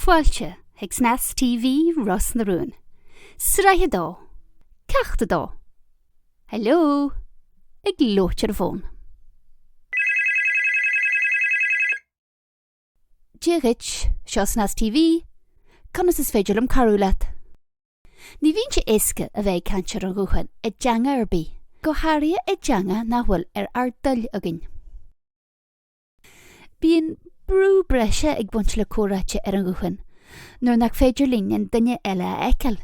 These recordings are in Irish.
Fáilte, ag snas TV Ros na Rún. Sraithe dó. Ceachta dó. Heileo, ag lótear bhfón. Dóigh, seo snas TV, conas is féidir am carú leat. Ní bhíonn sé éasca a bheith caint ar an ghuachan i dteanga ar bí, go háirithe i dteanga ná bhfuil ar dull agin. Bíonn brú breise ag buint le córáte ar an ghuachan, nuair nach féidir líonann duine eile a eiceal.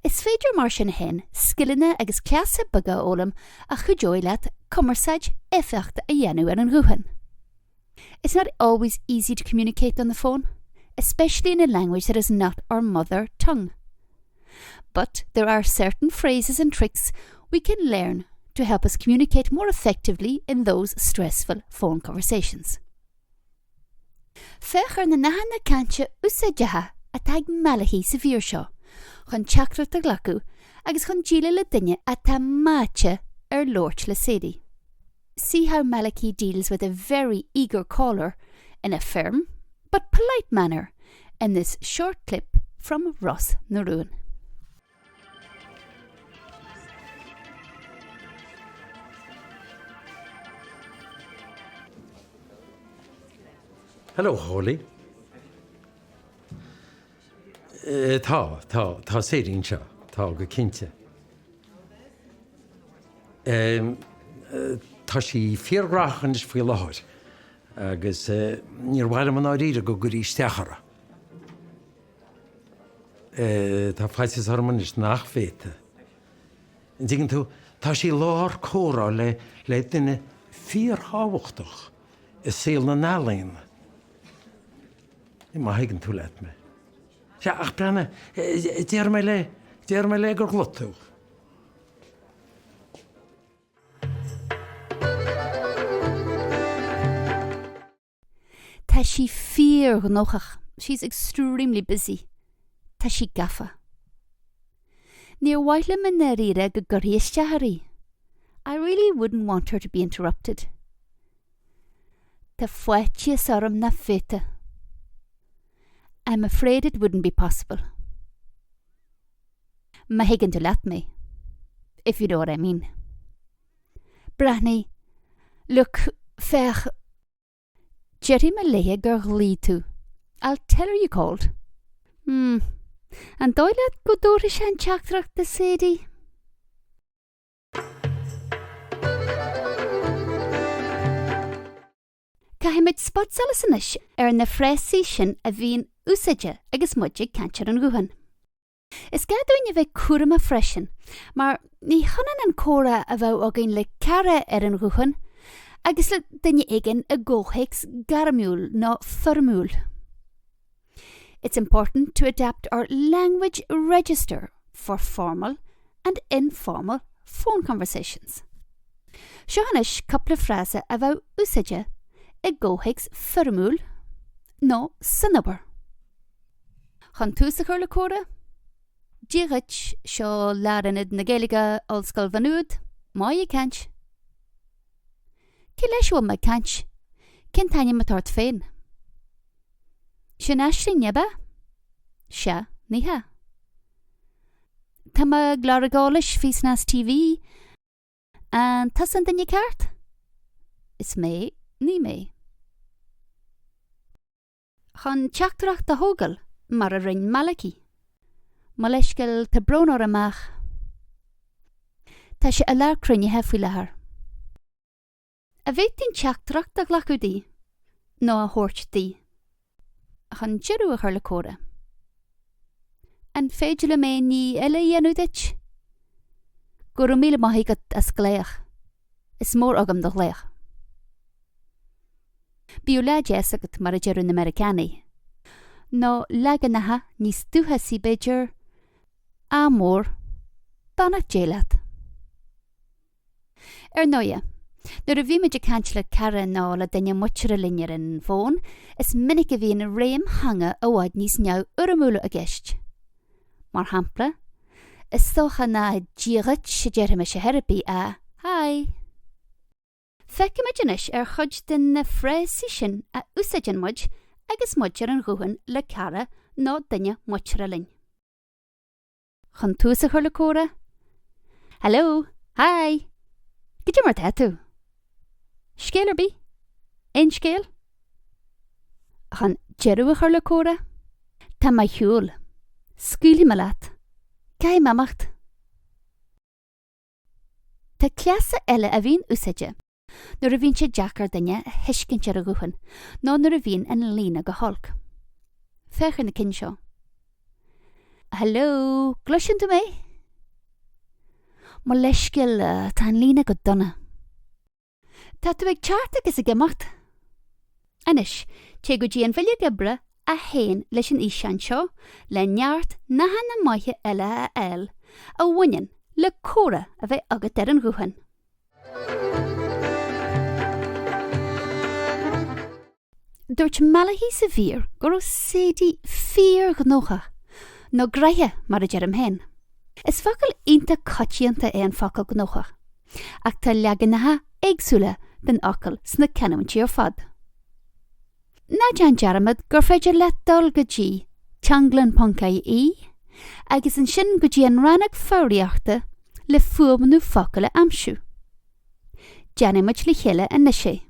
Is féidir mar sin hen, skillne agus cleasa baga ólam a chuideoidh leat cumarsaid éifeachta a dhéanamh ar an ghuachan. It's not always easy to communicate on the phone, especially in a language that is not our mother tongue. But there are certain phrases and tricks we can learn to help us communicate more effectively in those stressful phone conversations. Fechar na nahan na cainte úsáideach a tag mealaí sa bhíor seo, chun teachtar a ghlacu agus chun díle le duine a tá máte ar lóirt le sédi. See how Malachy deals with a very eager caller in a firm but polite manner in this short clip from Ros na Rún. Hello, Holly. Tá séiríonn seo, tá go cinnte. Tá sí fíorghráchan is faoi láthir, agus níor bhaile man áiríre go gurí steachara. Tá faisis harman is nach féte. Dígann tú, tá sí lár córa le duine fíorthábhachtach is síl na nálainn. I má higann tú leit me. Ja, ach brenne, déir mé le gur glotú. Tá sí fíor gnóchach. She's extremely busy. Tá sí gafa. Níor bhaile me na rire go guríosteachaí. I really wouldn't want her to be interrupted. Tá foiite orm na féte. I'm afraid it wouldn't be possible. Ma higann tú leat me, if you know what I mean. Brahni, look, fech, Jerry me leia gur glí tú. I'll tell her you called. An dóigh leat go dóra sé an teachtrach de sédi. Caithimid spot salasanis na frásaí sin a bhíon úsáide agus muide caint ar an ghuachan. Is gadúin a bheith cuairma freisin, mar ní chonan an córa a bheith agin le cara ar an ghuachan, agus le duine igen a ggóchaics garamúil nó formúil. It's important to adapt our language register for formal and informal phone conversations. Seohanis couple of frása a bheith úsáide a ggóchaics formúil nó sanobar. Chun tús a chuir le córa? Dóigh seo learanid na Gaeilge ollscoil vanúd, má I caint. Ci leis bhfuil me caint, cin taine me tart féin. Sin eistí neba? Se, níthe. Tá me gláragáis fí snas TV, an tasan duine ceart? Is mé, ní mé. Chun teachtarach de hógal mar a ring Malachy. Má leiscail tá brónar amach. Tá sé a lear cruinithe faoi lethar. A bhéitín teachtarach de ghlacúdaí, nó a thuairt-daí. Chun dearú a chuir le córa. An féidir le mé ní eile dhéanú dit? Gur míle maithígad a scléach. Is mór agam do gléach. Bíú leidéas agat mar a dearú na Americanaí. nó leganatha níos dútha sí beidir a mór banach déileat. Nóia, nuair a bhí muid caint le cara ná le daine muitear a linnear an bhfón, is minic a bhíon réim hanga a bhaid níos neamh uramúla a gceist. Mar hampla, is socha na díogat sé deartha sé therapí a hai. Feice muid inis chud den na frásaí sin a úsáideann muid agus muid an ghuhan le cara nó duine muir a linn. Chun tús a chur le córa? Hello, hi, gide mar tú? Scéal bí? Ein scéal? Chun jeú a chur le córa? Tá mai hiúil, scuilí me leat, cai mamacht. Tá cleasa eile a bhín úsáide, nuair a bhín sé deachar duine a hiiscint ar a ghuhan, nó nuair a bhín an lína go holc. Fechar na cin seo. Hello, gluisin tú mé? Má leisciil tá an lína go donna. Tá tú ag ceacht agus a gemacht? Anis, té go dtí an bhile gebre a héin leis an ísean seo le neart na hanna maithe eile a eil a bhainean le córa a bheith agat ar an ghuhan. Dúirt mealaí sa bhír gur ó sédí fíor gnócha nó graithe mar a dearm hen. Is focail ionta caitianta é an focail gnócha, ach tá leagannathe éagsúla den ocail sna ceanamtí ar fad. Na dean dearmad gur féidir le dul go dtí teanglann poncaí agus an sin go dtí an rannach fáiríochta le fuamanú focail a amsú. Deanimiid le chéile a na sé.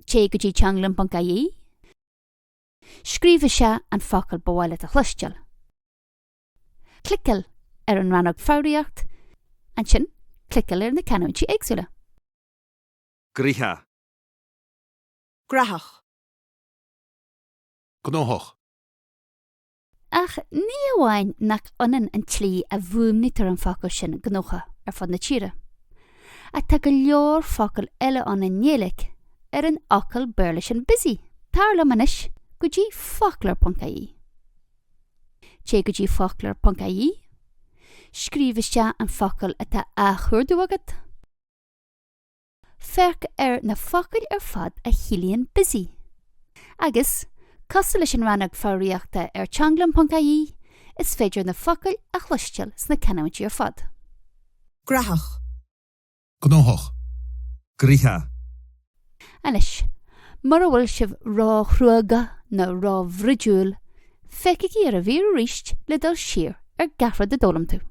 Té go dtí teanglann poncaí, scríomha se an focail bháile a chluisteal. Cliciil ar an rannach fáiríocht, an sin cliciil ar na ceanamtí éagsúla. Gríthe. Grathach. Gnóthach. Ach ní amháin nach ionan an tlí a bhuamnítar an focail sin gnócha ar fad na tíre. A tá go leor focail eile an na néalaigh ar an ocail beirla sin busy. Tar le manis go dtí fochlar poncaí. Té go dtí fochlar poncaí, scríomha se an focail atá a chuirdú agat. Ferc ar na focail ar fad a chilíonn busy. Agus, cos leis an rannach fáiríochta ar teanglann poncaí, is féidir na focail a chluisteal sna ceanamtí ar fad. Grathach. Gnóthach. Gríthe. Anis, mar a bhfuil sibh rá chruaga nó rá bhridiúil, feiceigh ar a bhír ríist le dul siar ar gafrad a dólam tú.